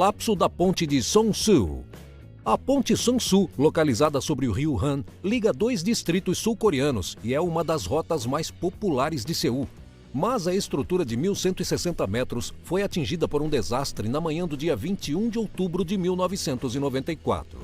colapso da ponte de Seongsu. A ponte Seongsu, localizada sobre o rio Han, liga dois distritos sul-coreanos e é uma das rotas mais populares de Seul. Mas a estrutura de 1.160 metros foi atingida por um desastre na manhã do dia 21 de outubro de 1994.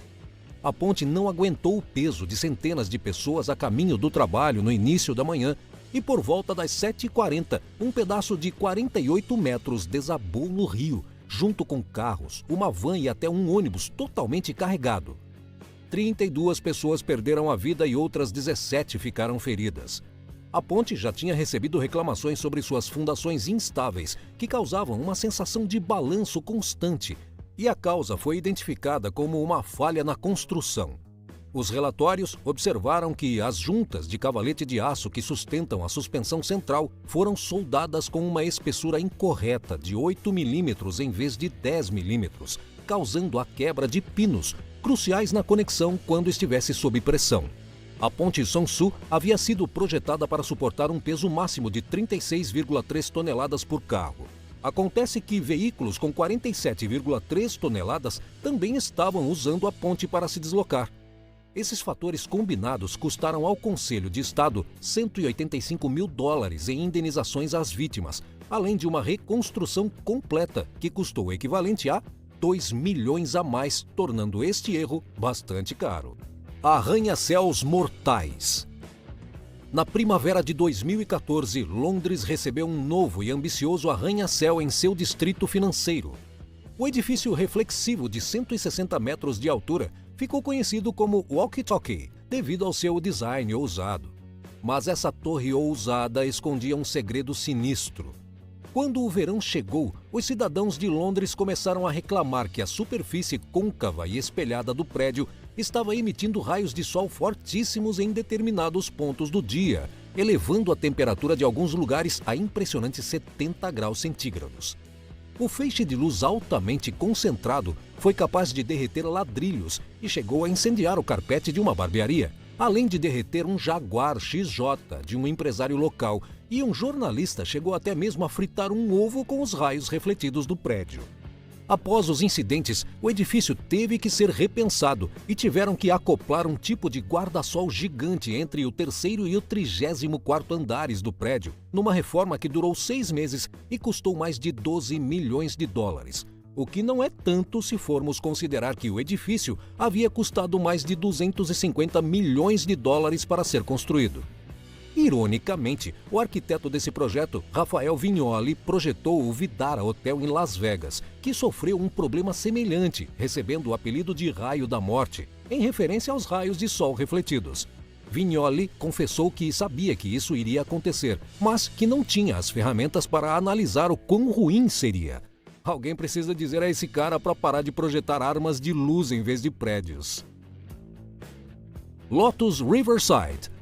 A ponte não aguentou o peso de centenas de pessoas a caminho do trabalho no início da manhã e por volta das 7h40, um pedaço de 48 metros desabou no rio, junto com carros, uma van e até um ônibus totalmente carregado. 32 pessoas perderam a vida e outras 17 ficaram feridas. A ponte já tinha recebido reclamações sobre suas fundações instáveis, que causavam uma sensação de balanço constante, e a causa foi identificada como uma falha na construção. Os relatórios observaram que as juntas de cavalete de aço que sustentam a suspensão central foram soldadas com uma espessura incorreta de 8 milímetros em vez de 10 milímetros, causando a quebra de pinos, cruciais na conexão quando estivesse sob pressão. A ponte Seongsu havia sido projetada para suportar um peso máximo de 36,3 toneladas por carro. Acontece que veículos com 47,3 toneladas também estavam usando a ponte para se deslocar. Esses fatores combinados custaram ao Conselho de Estado 185 mil dólares em indenizações às vítimas, além de uma reconstrução completa que custou o equivalente a 2 milhões a mais, tornando este erro bastante caro. Arranha-céus mortais. Na primavera de 2014, Londres recebeu um novo e ambicioso arranha-céu em seu distrito financeiro. O edifício reflexivo de 160 metros de altura ficou conhecido como Walkie Talkie, devido ao seu design ousado. Mas essa torre ousada escondia um segredo sinistro. Quando o verão chegou, os cidadãos de Londres começaram a reclamar que a superfície côncava e espelhada do prédio estava emitindo raios de sol fortíssimos em determinados pontos do dia, elevando a temperatura de alguns lugares a impressionantes 70 graus centígrados. O feixe de luz altamente concentrado foi capaz de derreter ladrilhos e chegou a incendiar o carpete de uma barbearia, além de derreter um Jaguar XJ de um empresário local, e um jornalista chegou até mesmo a fritar um ovo com os raios refletidos do prédio. Após os incidentes, o edifício teve que ser repensado e tiveram que acoplar um tipo de guarda-sol gigante entre o 3º e o 34º andares do prédio, numa reforma que durou 6 meses e custou mais de 12 milhões de dólares. O que não é tanto se formos considerar que o edifício havia custado mais de 250 milhões de dólares para ser construído. Ironicamente, o arquiteto desse projeto, Rafael Vignoli, projetou o Vdara Hotel em Las Vegas, que sofreu um problema semelhante, recebendo o apelido de Raio da Morte, em referência aos raios de sol refletidos. Vignoli confessou que sabia que isso iria acontecer, mas que não tinha as ferramentas para analisar o quão ruim seria. Alguém precisa dizer a esse cara para parar de projetar armas de luz em vez de prédios. Lotus Riverside.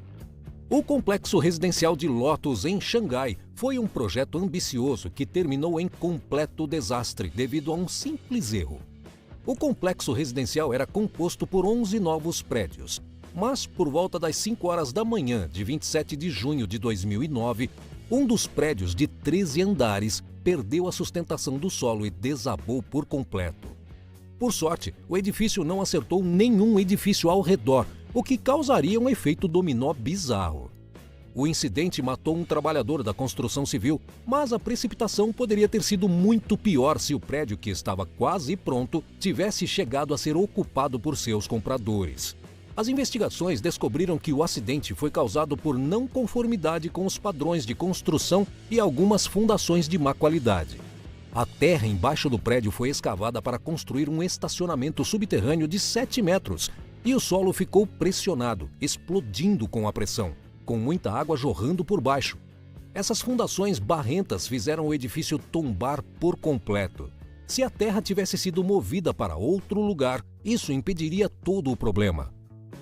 O complexo residencial de Lotus em Xangai foi um projeto ambicioso que terminou em completo desastre devido a um simples erro. O complexo residencial era composto por 11 novos prédios, mas por volta das 5 horas da manhã de 27 de junho de 2009, um dos prédios de 13 andares perdeu a sustentação do solo e desabou por completo. Por sorte, o edifício não acertou nenhum edifício ao redor, o que causaria um efeito dominó bizarro. O incidente matou um trabalhador da construção civil, mas a precipitação poderia ter sido muito pior se o prédio, que estava quase pronto, tivesse chegado a ser ocupado por seus compradores. As investigações descobriram que o acidente foi causado por não conformidade com os padrões de construção e algumas fundações de má qualidade. A terra embaixo do prédio foi escavada para construir um estacionamento subterrâneo de 7 metros e o solo ficou pressionado, explodindo com a pressão, com muita água jorrando por baixo. Essas fundações barrentas fizeram o edifício tombar por completo. Se a terra tivesse sido movida para outro lugar, isso impediria todo o problema.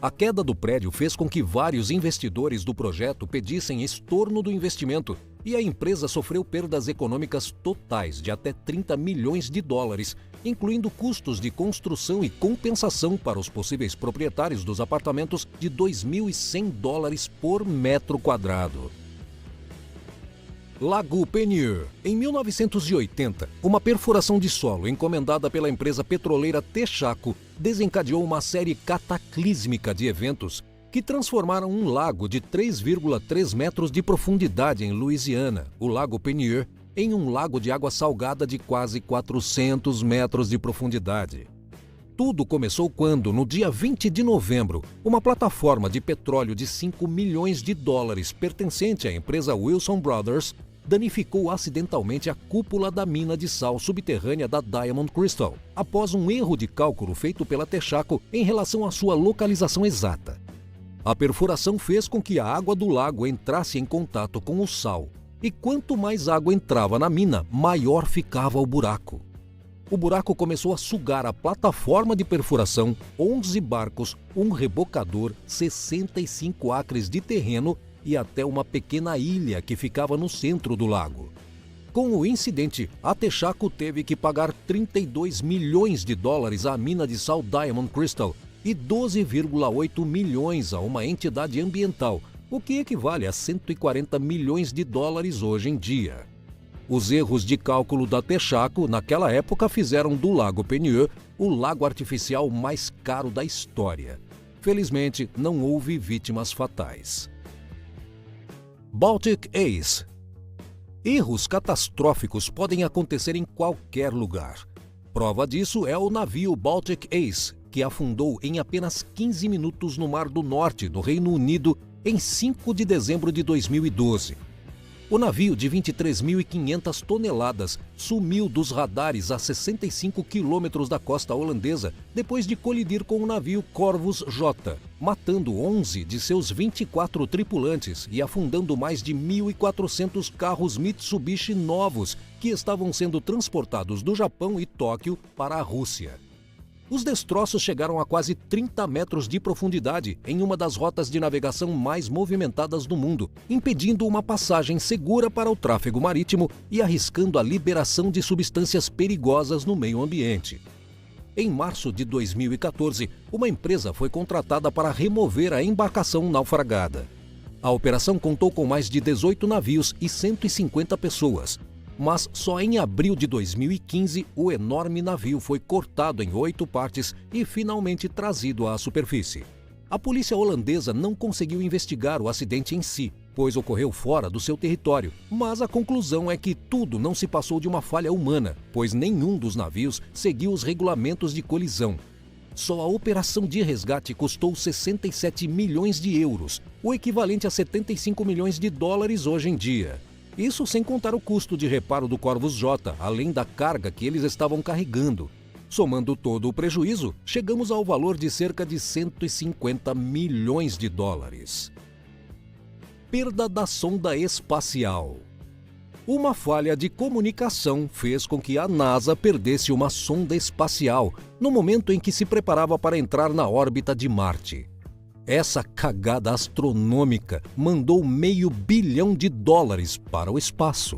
A queda do prédio fez com que vários investidores do projeto pedissem estorno do investimento e a empresa sofreu perdas econômicas totais de até 30 milhões de dólares, incluindo custos de construção e compensação para os possíveis proprietários dos apartamentos de 2.100 dólares por metro quadrado. Lago Penieur. Em 1980, uma perfuração de solo encomendada pela empresa petroleira Texaco desencadeou uma série cataclísmica de eventos que transformaram um lago de 3,3 metros de profundidade em Louisiana, o Lago Penieur, em um lago de água salgada de quase 400 metros de profundidade. Tudo começou quando, no dia 20 de novembro, uma plataforma de petróleo de 5 milhões de dólares pertencente à empresa Wilson Brothers danificou acidentalmente a cúpula da mina de sal subterrânea da Diamond Crystal, após um erro de cálculo feito pela Texaco em relação à sua localização exata. A perfuração fez com que a água do lago entrasse em contato com o sal, e quanto mais água entrava na mina, maior ficava o buraco. O buraco começou a sugar a plataforma de perfuração, 11 barcos, um rebocador, 65 acres de terreno e até uma pequena ilha que ficava no centro do lago. Com o incidente, a Texaco teve que pagar 32 milhões de dólares à mina de sal Diamond Crystal e 12,8 milhões a uma entidade ambiental, o que equivale a 140 milhões de dólares hoje em dia. Os erros de cálculo da Texaco naquela época fizeram do Lago Penieur o lago artificial mais caro da história. Felizmente, não houve vítimas fatais. Baltic Ace. Erros catastróficos podem acontecer em qualquer lugar. Prova disso é o navio Baltic Ace, que afundou em apenas 15 minutos no Mar do Norte, no Reino Unido, em 5 de dezembro de 2012. O navio de 23.500 toneladas sumiu dos radares a 65 quilômetros da costa holandesa depois de colidir com o navio Corvus J, matando 11 de seus 24 tripulantes e afundando mais de 1.400 carros Mitsubishi novos que estavam sendo transportados do Japão e Tóquio para a Rússia. Os destroços chegaram a quase 30 metros de profundidade em uma das rotas de navegação mais movimentadas do mundo, impedindo uma passagem segura para o tráfego marítimo e arriscando a liberação de substâncias perigosas no meio ambiente. Em março de 2014, uma empresa foi contratada para remover a embarcação naufragada. A operação contou com mais de 18 navios e 150 pessoas. Mas só em abril de 2015 o enorme navio foi cortado em 8 partes e finalmente trazido à superfície. A polícia holandesa não conseguiu investigar o acidente em si, pois ocorreu fora do seu território, mas a conclusão é que tudo não se passou de uma falha humana, pois nenhum dos navios seguiu os regulamentos de colisão. Só a operação de resgate custou 67 milhões de euros, o equivalente a 75 milhões de dólares hoje em dia. Isso sem contar o custo de reparo do Corvus J, além da carga que eles estavam carregando. Somando todo o prejuízo, chegamos ao valor de cerca de 150 milhões de dólares. Perda da sonda espacial. Uma falha de comunicação fez com que a NASA perdesse uma sonda espacial no momento em que se preparava para entrar na órbita de Marte. Essa cagada astronômica mandou $500 milhão para o espaço.